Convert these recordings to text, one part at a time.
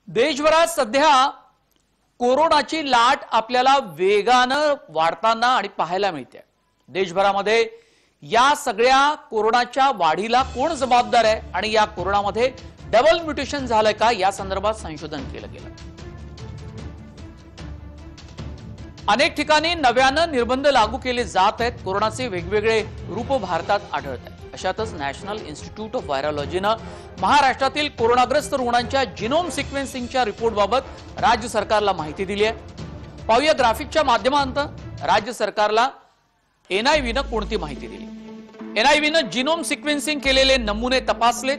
देशभरात सध्या कोरोनाची लाट आपल्याला वेगानं वाढताना आणि पाहायला मिळते। देशभरामध्ये या सगळ्या कोरोनाच्या वाढीला कोण जबाबदार आहे आणि या कोरोनामध्ये डबल म्युटेशन झालंय का या संदर्भात संशोधन केलं गेलं। अनेक ठिकाणी नव्यानं निर्बंध लागू केले जात आहेत। कोरोनाचे वेगवेगळे रूप भारतात आढळत आहेत। अशातच नॅशनल इन्स्टिट्यूट ऑफ व्हायरोलॉजीनं महाराष्ट्रातील कोरोनाग्रस्त रुग्णांच्या जिनोम सिक्वेन्सिंगच्या रिपोर्टबाबत राज्य सरकारला माहिती दिली आहे। पाहूया ग्राफिकच्या माध्यमातून राज्य सरकारला एनआयव्हीनं कोणती माहिती दिली। एनआयव्हीनं जिनोम सिक्वेन्सिंग केलेले नमुने तपासले।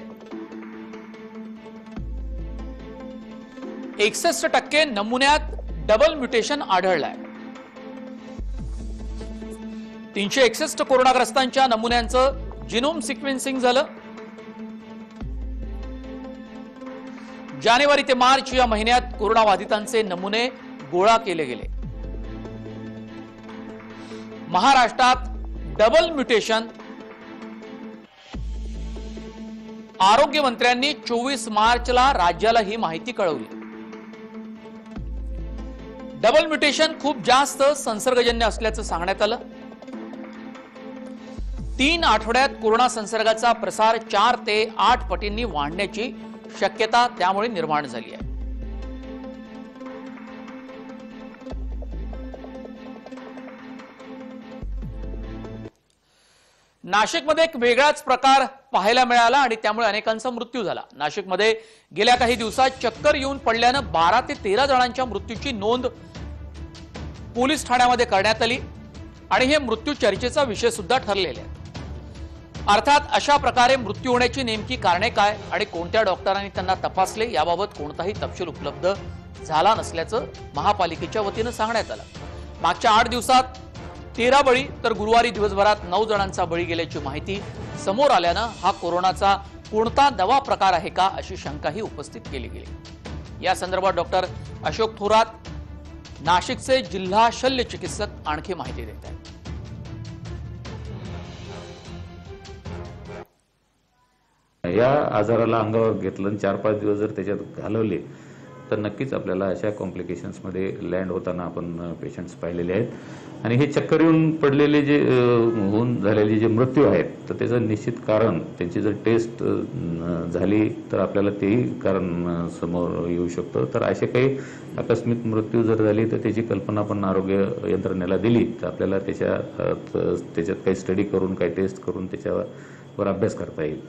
61% नमुन्यात डबल म्युटेशन आढळलंय। 361 कोरोनाग्रस्तांच्या नमुन्यांचं जिनोम सिक्वेन्सिंग झालं। जानेवारी ते मार्च या महिन्यात कोरोनाबाधितांचे नमुने गोळा केले गेले। महाराष्ट्रात डबल म्युटेशन आरोग्य मंत्र्यांनी 24 मार्चला राज्याला ही माहिती कळवली। डबल म्युटेशन खूप जास्त संसर्गजन्य असल्याचं सांगण्यात आलं। 3 आठवड्यात कोरोना संसर्गाचा प्रसार 4 ते 8 पटींनी वाढण्याची शक्यता त्यामुळे निर्माण झाली आहे। नाशिकमध्ये एक वेगळाच प्रकार पाहायला मिळाला आणि त्यामुळे अनेकांचा मृत्यू झाला। नाशिकमध्ये गेल्या काही दिवसात चक्कर येऊन पडल्यानं 12 ते 13 जणांच्या मृत्यूची नोंद पोलीस ठाण्यामध्ये करण्यात आली आणि हे मृत्यू चर्चेचा विषय सुद्धा ठरलेले आहे। अर्थात अशा प्रकारे मृत्यू होण्याची नेमकी कारणे काय आणि कोणत्या डॉक्टरांनी त्यांना तपासले याबाबत कोणताही तपशील उपलब्ध झाला नसल्याचं महापालिकेच्या वतीनं सांगण्यात आलं। मागच्या 8 दिवसात 13 बळी तर गुरुवारी दिवसभरात 9 जणांचा बळी गेल्याची माहिती समोर आल्यानं हा कोरोनाचा कोणता नवा प्रकार आहे का अशी शंकाही उपस्थित केली गेली। या संदर्भात डॉक्टर अशोक थोरात नाशिकचे जिल्हा शल्य चिकित्सक आणखी माहिती देत आहेत। या आजाराला अंगावर घेतलं 4-5 दिवस जर त्याच्यात घालवले तर नक्कीच आपल्याला अशा कॉम्प्लिकेशन्स मध्ये लँड होताना आपण पेशंट्स पाहिलेले आहेत। आणि हे चक्कर येऊन पडलेले जे होऊन झालेले जे मृत्यू आहेत तर त्याचं निश्चित कारण त्यांची जर टेस्ट झाली तर आपल्याला तेही कारण समोर येऊ शकतं। तर असे काही आकस्मिक मृत्यू जर झाली तर त्याची कल्पना आपण आरोग्य यंत्रणेला दिली तर आपल्याला त्याच्यात काही स्टडी करून काही टेस्ट करून त्याच्यावर अभ्यास करता येईल।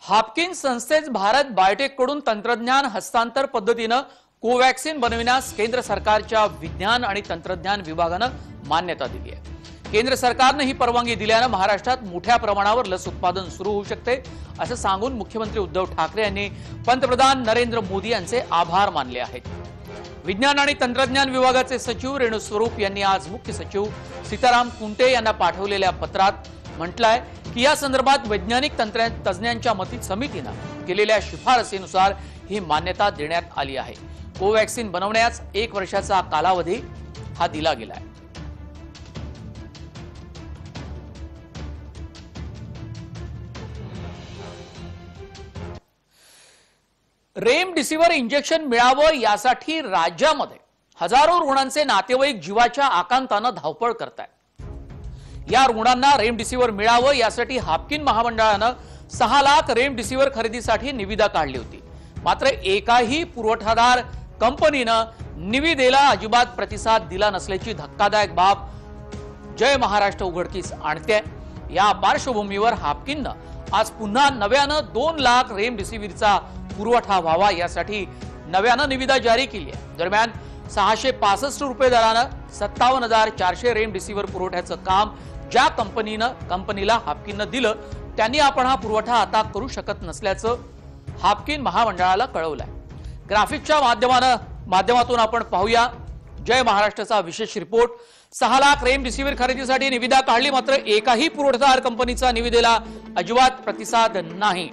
हापकिन्स संस्थेस भारत बायोटेक कडून तंत्रज्ञान हस्तांतर पद्धतीनं कोवॅक्सिन बनविण्यास केंद्र सरकारच्या विज्ञान आणि तंत्रज्ञान विभागानं मान्यता दिली आहे। केंद्र सरकारनं ही परवानगी दिल्यानं महाराष्ट्रात मोठ्या प्रमाणावर लस उत्पादन सुरू होऊ शकते असं सांगून मुख्यमंत्री उद्धव ठाकरे यांनी पंतप्रधान नरेंद्र मोदी यांचे आभार मानले आहेत। विज्ञान आणि तंत्रज्ञान विभागाचे सचिव रेणू स्वरूप यांनी आज मुख्य सचिव सीताराम कुंटे यांना पाठवलेल्या पत्रात म्हटलंय की या संदर्भात वैज्ञानिक तज्ञांच्या समितीनं केलेल्या शिफारसीनुसार ही मान्यता देण्यात आली आहे। कोवॅक्सिन बनवण्यास 1 वर्षाचा कालावधी हा दिला गेलाय। रेमडेसिवीर इंजेक्शन मिळावं यासाठी राज्यामध्ये हजारो रुग्णांचे नातेवाईक जीवाच्या आकांतानं धावपळ करतायत। या रुग्णांना रेमडेसिवीर मिळावं यासाठी हापकिन महामंडळानं 6 लाख रेमडेसिवीर खरेदीसाठी निविदा काढली होती। मात्र एकाही पुरवठादार कंपनीनं निविदेला अजिबात प्रतिसाद दिला नसल्याची धक्कादायक बाब जय महाराष्ट्र उघडकीस आणते। या पार्श्वभूमीवर हापकिननं आज पुन्हा नव्यानं 2 लाख रेमडेसिवीरचा पुरवठा व्हावा यासाठी नव्यानं निविदा जारी केली आहे। दरम्यान 665 रुपये दरानं 57,400 रेमडेसिवीर पुरवठ्याचं काम ज्या कंपनीला हापकिननं दिलं त्यांनी आपण हा पुरवठा आता करू शकत नसल्याचं हापकिन महामंडळाला कळवलंय। ग्राफिकच्या माध्यमातून आपण पाहूया जय महाराष्ट्राचा विशेष रिपोर्ट। 6 लाख रेमडेसिवीर खरेदीसाठी निविदा काढली मात्र एकाही पुरवठादार कंपनीचा निविदेला अजिबात प्रतिसाद नाही।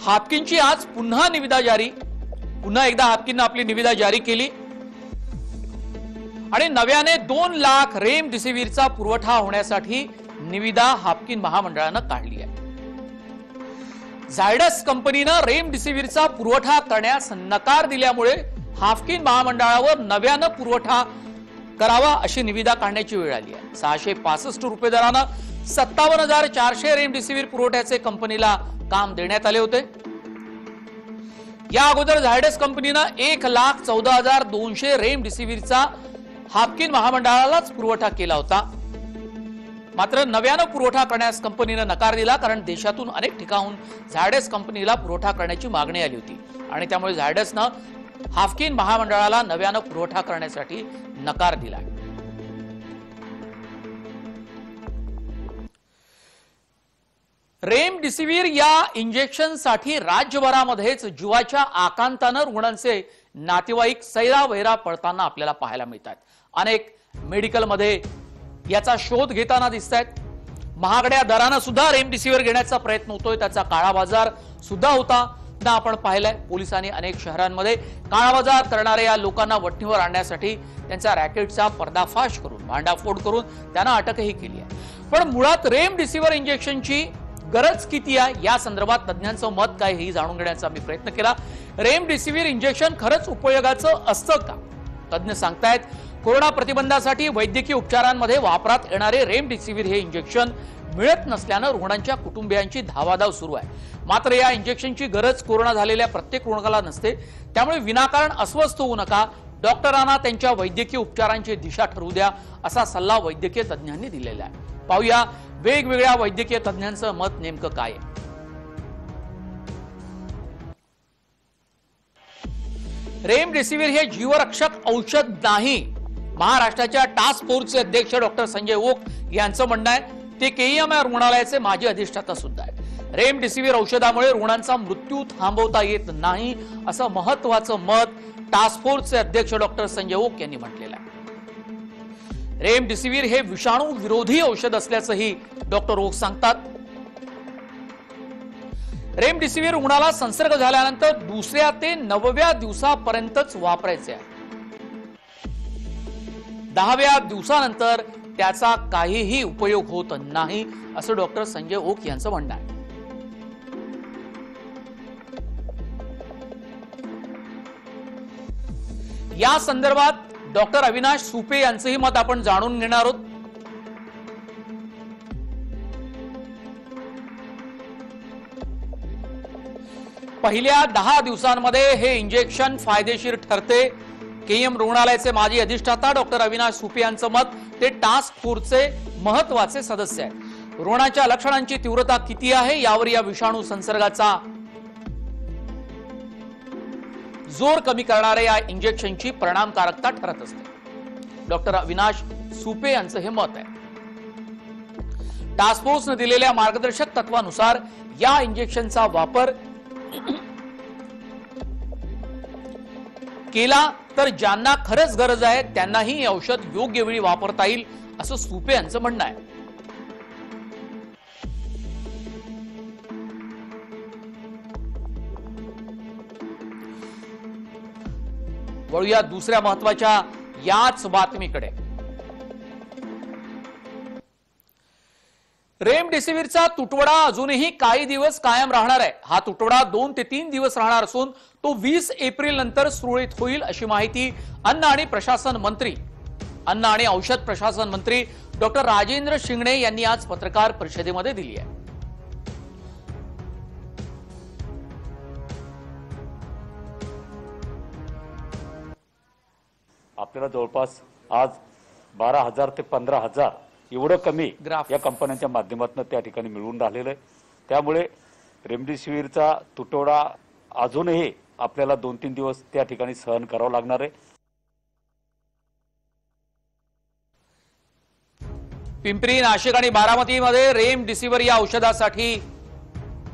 हापकिनची आज पुन्हा एकदा हापकिननं आपली निविदा जारी केली आणि नव्याने 2 लाख रेमडेसिवीरचा पुरवठा होण्यासाठी निविदा हापकिन महामंडळानं काढली आहे। झायडस कंपनीनं रेमडेसिवीरचा पुरवठा करण्यास नकार दिल्यामुळे हाफकिन महामंडळावर नव्यानं पुरवठा करावा अशी निविदा काढण्याची वेळ आली आहे. 665 रुपये दरानं 57,400 रेमडेसिवीर पुरवठ्याचे कंपनीला काम देण्यात आले होते. या अगोदर झायडस कंपनीनं 1,14,200 रेमडेसिवीरचा हाफकिन महामंडळालाच पुरवठा केला होता. मात्र नव्यानं पुरवठा करण्यास कंपनीनं नकार दिला, कारण देशातून अनेक ठिकाणहून झायडस कंपनीला पुरवठा करण्याची मागणी आली होती आणि त्यामुळे झायडसनं हाफकिन महामंडळाला नव्यानं पुरवठा करण्यासाठी नकार दिला. रेमडेसिवीर या इंजेक्शनसाठी राज्यभरामध्येच जीवाच्या आकांतानं रुग्णांचे नातेवाईक सैरावैरा पडताना आपल्याला पाहायला मिळतात. अनेक मेडिकलमध्ये याचा शोध घेताना दिसत आहेत. महागड्या दरानं सुद्धा रेमडेसिवीर घेण्याचा प्रयत्न होतोय. त्याचा काळा बाजार सुद्धा होता ना आपण पाहिलंय. पोलिसांनी अनेक शहरांमध्ये काळा बाजार करणाऱ्या या लोकांना वठणीवर आणण्यासाठी त्यांच्या रॅकेटचा पर्दाफाश करून भांडाफोड करून त्यांना अटकही केली आहे. पण मुळात रेमडेसिवीर इंजेक्शनची गरज किती आहे या संदर्भात तज्ञांचं मत काय हे जाणून घेण्याचा मी प्रयत्न केला. रेमडेसिवीर इंजेक्शन खरंच उपयोगाचं असतं का? तज्ञ सांगतायत कोरोना प्रतिबंधासाठी वैद्यकीय उपचारांमध्ये वापरात येणारे रेमडेसिवीर हे इंजेक्शन मिळत नसल्यानं रुग्णांच्या कुटुंबियांची धावाधाव सुरू आहे. मात्र या इंजेक्शनची गरज कोरोना झालेल्या प्रत्येक रुग्णाला नसते. त्यामुळे विनाकारण अस्वस्थ होऊ नका. डॉक्टरांना त्यांच्या वैद्यकीय उपचारांची दिशा ठरवू द्या असा सल्ला वैद्यकीय तज्ञांनी दिलेला आहे. पाहूया वेगवेगळ्या वैद्यकीय तज्ञांचं मत नेमकं काय आहे. रेमडेसिवीर हे जीवरक्षक औषध नाही. महाराष्ट्राच्या टास्क फोर्सचे अध्यक्ष डॉक्टर संजय ओक यांचं म्हणणं आहे. ते केईएमआर रुग्णालयाचे माजी अधिष्ठाता सुद्धा आहे. रेमडेसिवीर औषधामुळे रुग्णांचा मृत्यू थांबवता येत नाही असं महत्वाचं मत टास्क फोर्सचे अध्यक्ष डॉक्टर संजय ओक यांनी म्हटलेलं आहे. रेमडेसिवीर हे विषाणू विरोधी औषध असल्याचंही डॉक्टर ओक सांगतात. रेमडेसिवीर रुग्णाला संसर्ग झाल्यानंतर 2ऱ्या ते 9व्या दिवसापर्यंतच वापरायचे आहे. 10व्या दिवसानंतर त्याचा काहीही उपयोग होत नाही असं डॉक्टर संजय ओक यांचं म्हणणं आहे. या संदर्भात डॉक्टर अविनाश सुपे यांचंही मत आपण जाणून घेणार आहोत. पहिल्या 10 दिवसांमध्ये हे इंजेक्शन फायदेशीर ठरते. केईएम रुग्णालयाचे माजी अधिष्ठाता डॉक्टर अविनाश सुपे यांचं मत. ते टास्क फोर्सचे महत्वाचे सदस्य आहेत. रुग्णाच्या लक्षणांची तीव्रता किती आहे यावर या विषाणू संसर्गाचा जोर कमी करणाऱ्या या इंजेक्शनची परिणामकारकता ठरत असते. डॉक्टर अविनाश सुपे यांचं हे मत आहे. टास्क फोर्सने दिलेल्या मार्गदर्शक तत्वानुसार या इंजेक्शनचा वापर केला तर ज्यांना खरंच गरज आहे त्यांनाही हे औषध योग्य वेळी वापरता येईल असं सुपे यांचं म्हणणं आहे. वळूया दुसऱ्या महत्वाच्या याच बातमीकडे. रेमडेसिवीरचा तुटवडा अजूनही काही दिवस कायम राहणार आहे. हा तुटवडा 2 ते 3 दिवस राहणार असून तो 20 एप्रिल नंतर सुरळीत होईल अशी माहिती अन्न आणि औषध प्रशासन मंत्री डॉक्टर राजेंद्र शिंगणे यांनी आज पत्रकार परिषदेमध्ये दिली आहे. आपल्याला जवळपास आज 12,000 ते 15,000 एवढं कमी या कंपन्यांच्या माध्यमातून त्या ठिकाणी मिळवून राहिलेलं आहे. त्यामुळे रेमडेसिवीरचा तुटवडा अजूनही आपल्याला 2-3 दिवस त्या ठिकाणी सहन करावं लागणार आहे. पिंपरी, नाशिक आणि बारामतीमध्ये रेमडेसिवीर या औषधासाठी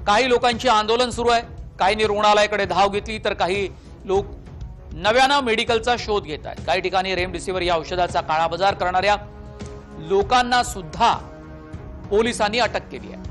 काही लोकांची आंदोलन सुरू आहे. काहींनी रुग्णालयाकडे धाव घेतली तर काही लोक नव्यानं मेडिकलचा शोध घेत आहेत. काही ठिकाणी रेमडेसिवीर या औषधाचा काळा बाजार करणाऱ्या लोकांना सुद्धा पोलिसांनी अटक केली आहे.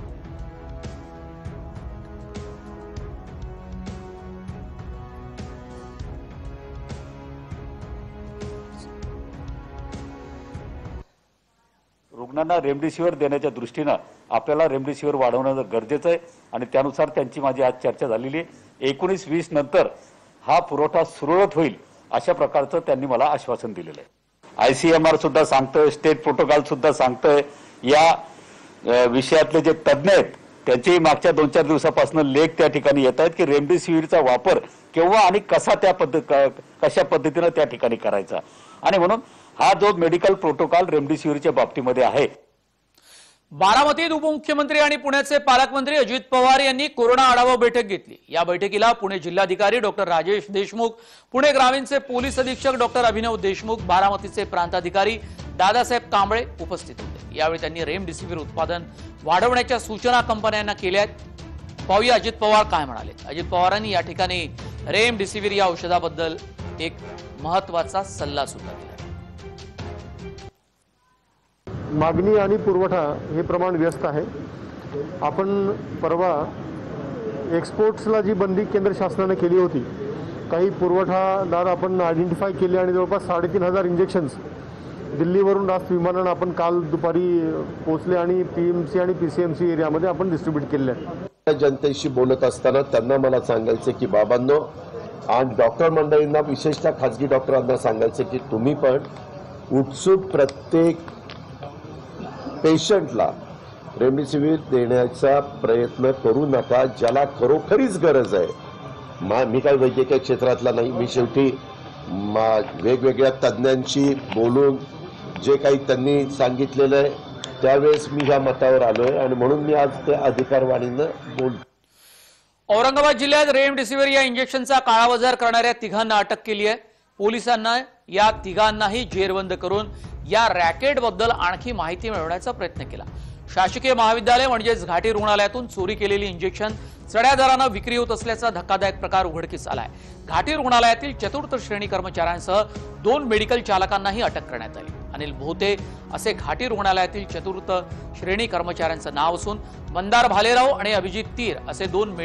रुग्णांना रेमडेसिवीर देण्याच्या दृष्टीनं आपल्याला रेमडेसिवीर वाढवणं गरजेचं आहे आणि त्यानुसार त्यांची माझी आज चर्चा झालेली आहे। 19-20 नंतर हा पुरवठा सुरळीत होईल अशा प्रकारचं त्यांनी मला आश्वासन दिलेलं आहे। ICMR सुद्धा सांगतोय, स्टेट प्रोटोकॉल सुद्धा सांगतोय, या विषयातले जे तज्ज्ञ आहेत त्यांची मागच्या 2-4 दिवसापासून लेख त्या ठिकाणी येत आहेत की रेमडेसिवीरचा वापर केव्हा आणि कसा कशा पद्धतीने त्या ठिकाणी करायचा आणि म्हणून हा जो मेडिकल प्रोटोकॉल रेमडेसिवीरच्या बाबतीमध्ये आहे। बारामतीत उपमुख्यमंत्री आणि पुण्याचे पालकमंत्री अजित पवार यांनी कोरोना आढावा बैठक घेतली। या बैठकीला पुणे जिल्हाधिकारी डॉक्टर राजेश देशमुख, पुणे ग्रामीणचे पोलीस अधीक्षक डॉक्टर अभिनव देशमुख, बारामतीचे प्रांताधिकारी दादासाहेब कांबळे उपस्थित होते। यावेळी त्यांनी रेमडेसिवीर उत्पादन वाढवण्याच्या सूचना कंपन्यांना केल्या। पाहूया अजित पवार काय म्हणाले। अजित पवारांनी या ठिकाणी रेमडेसिवीर या औषधाबद्दल एक महत्त्वाचा सल्ला सुद्धा दिला। मागणी आणि पुरवठा हे प्रमाण व्यस्त आहे। आपण परवा एक्सपोर्ट्सला जी बंदी केंद्र शासनाने केली होती, काही पुरवठादार आपण आयडेंटिफाय केले आणि जवळपास 3,500 इंजेक्शन्स दिल्लीवरून रास्त विमानानं आपण काल दुपारी पोहोचले आणि PMC आणि PCMC एरियामध्ये आपण डिस्ट्रीब्यूट केले आहेत। जनतेशी बोलत असताना त्यांना मला सांगायचं की बाबांनो आणि डॉक्टर मंडळींना, विशेषतः खाजगी डॉक्टरांना सांगायचं की तुम्ही पण उत्सुक प्रत्येक पेशंटला रेमडेसिवीर देण्याचा प्रयत्न करू नका, ज्याला खरोखरीच गरज आहे। मी काही वैद्यकीय क्षेत्रातला नाही, मी शेवटी वेगवेगळ्या तज्ज्ञांशी बोलून जे काही त्यांनी सांगितलेलं आहे त्यावेळेस मी ह्या मतावर आलोय आणि म्हणून मी आज त्या अधिकारवाणीनं बोलतो। औरंगाबाद जिल्ह्यात रेमडेसिवीर या इंजेक्शनचा काळाबाजार करणाऱ्या तिघांना अटक केली आहे। पोलिसांना या तिघांनाही जेरबंद करून या रॅकेटबद्दल आणखी माहिती मिळवण्याचा प्रयत्न केला। शासकीय महाविद्यालय म्हणजेच घाटी रुग्णालयातून चोरी केलेली इंजेक्शन चढ्या दराने विक्री होत असल्याचा धक्कादायक प्रकार उघडकीस आलाय। घाटी रुग्णालयातील चतुर्थ श्रेणी कर्मचाऱ्यांसह 2 मेडिकल चालकांनाही अटक करण्यात आली। अनिल भोते असे घाटी रुग्णालयातील चतुर्थ श्रेणी कर्मचाऱ्यांचं नाव असून मंदार भालेराव आणि अभिजित तीर असे 2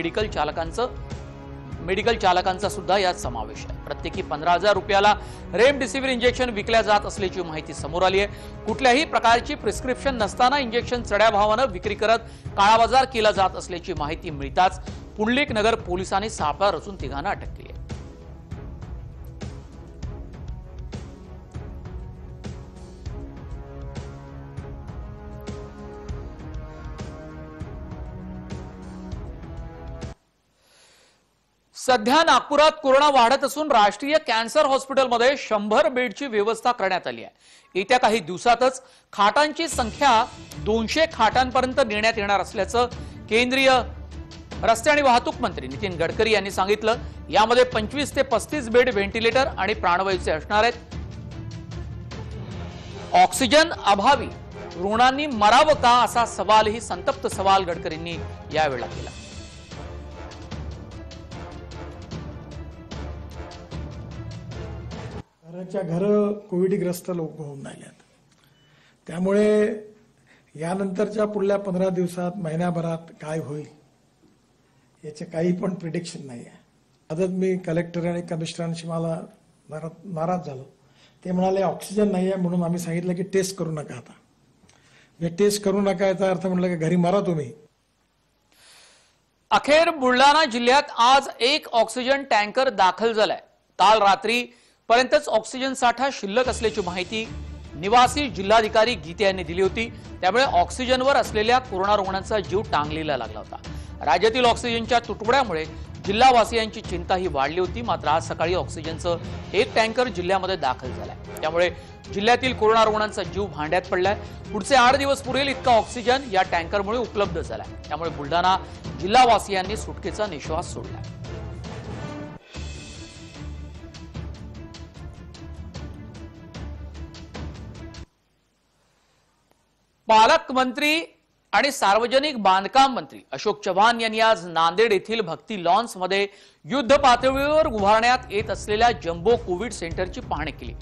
मेडिकल चालकांचा सुद्धा यात समावेश आहे। प्रत्येकी 15,000 रुपयाला रेमडेसिवीर इंजेक्शन विकल्या जात असल्याची माहिती समोर आली आहे। कुठल्याही प्रकारची प्रिस्क्रिप्शन नसताना इंजेक्शन चढ्या भावानं विक्री करत काळाबाजार केला जात असल्याची माहिती मिळताच पुंडलिक नगर पोलिसांनी सापळा रचून तिघांना अटक केली आहे। सध्या नागपुरात कोरोना वाढत असून राष्ट्रीय कॅन्सर हॉस्पिटलमध्ये 100 बेडची व्यवस्था करण्यात आली आहे। येत्या काही दिवसातच खाटांची संख्या 200 खाटांपर्यंत नेण्यात येणार असल्याचं केंद्रीय रस्ते आणि वाहतूक मंत्री नितीन गडकरी यांनी सांगितलं। यामध्ये 25 ते 35 बेड व्हेंटिलेटर आणि प्राणवायूचे असणार आहेत। ऑक्सिजन अभावी रुग्णांनी मरावं का असा सवालही संतप्त सवाल गडकरींनी यावेळेला केला। घराच्या घर कोविडग्रस्त लोक होऊन राहिल्यात, त्यामुळे यानंतरच्या पुढल्या 15 दिवसात महिन्याभरात काय होईल याचे काही पण प्रिडिक्शन नाही आहे। आजच मी कलेक्टर आणि कमिशनरांशी मला नाराज झालो। ते म्हणाले ऑक्सिजन नाही आहे म्हणून आम्ही सांगितलं की टेस्ट करू नका। आता टेस्ट करू नका याचा अर्थ म्हटलं की घरी मरा तुम्ही। अखेर बुलढाणा जिल्ह्यात आज 1 ऑक्सिजन टँकर दाखल झालाय। काल रात्री पर्यंतच ऑक्सिजन साठा शिल्लक असल्याची माहिती निवासी जिल्हाधिकारी गीते यांनी दिली होती। त्यामुळे ऑक्सिजनवर असलेल्या कोरोना रुग्णांचा जीव टांगलेला लागला होता। राज्यातील ऑक्सिजनच्या तुटवड्यामुळे जिल्हावासियांची चिंताही वाढली होती। मात्र आज सकाळी ऑक्सिजनचं 1 टँकर जिल्ह्यामध्ये दाखल झालाय। त्यामुळे जिल्ह्यातील कोरोना रुग्णांचा जीव भांड्यात पडलाय। पुढचे 8 दिवस पुरेल इतका ऑक्सिजन या टँकरमुळे उपलब्ध झालाय। त्यामुळे बुलढाणा जिल्हावासियांनी सुटकेचा निश्वास सोडलाय। पालकमंत्री आणि सार्वजनिक बांधकाम मंत्री अशोक चव्हाण यांनी आज नांदेड येथील भक्ती लॉन्समध्ये युद्ध पातळीवर उभारण्यात येत असलेल्या जम्बो कोविड सेंटरची पाहणी केली।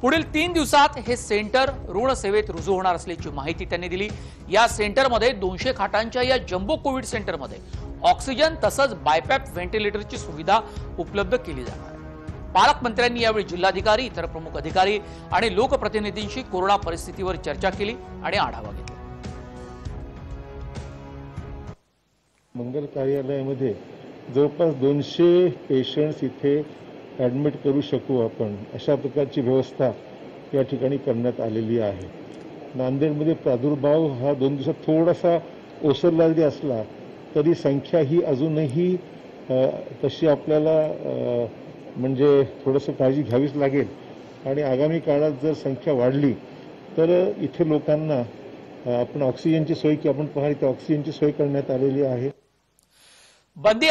पुढील 3 दिवसात हे सेंटर रुग्णसेवेत रुजू होणार असल्याची माहिती त्यांनी दिली। या सेंटरमध्ये 200 खाटांच्या या जम्बो कोविड सेंटरमध्ये ऑक्सिजन तसंच बायपॅप व्हेंटिलेटरची सुविधा उपलब्ध केली जाणार आहे। पालकमंत्र्यांनी यावेळी जिल्हाधिकारी, इतर प्रमुख अधिकारी आणि लोकप्रतिनिधींशी कोरोना परिस्थितीवर चर्चा केली आणि आढावा घेतला. मंगल कार्यालयामध्ये जवळपास 200 पेशंट्स इथे ॲडमिट करू शकू आपण, अशा प्रकारची व्यवस्था या ठिकाणी करण्यात आलेली आहे. नांदेडमध्ये प्रादुर्भाव हा 2 दिवसात थोडासा ओसरला जरी असला तरी संख्या ही अजूनही तशी आपल्याला म्हणजे थोडंसं काळजी घ्यावीच लागेल. आणि आगामी काळात जर संख्या वाढली तर इथे लोकांना आपण ऑक्सिजनची सोय की आपण पाहिली तर ऑक्सिजनची सोय करण्यात आलेली आहे. बंदी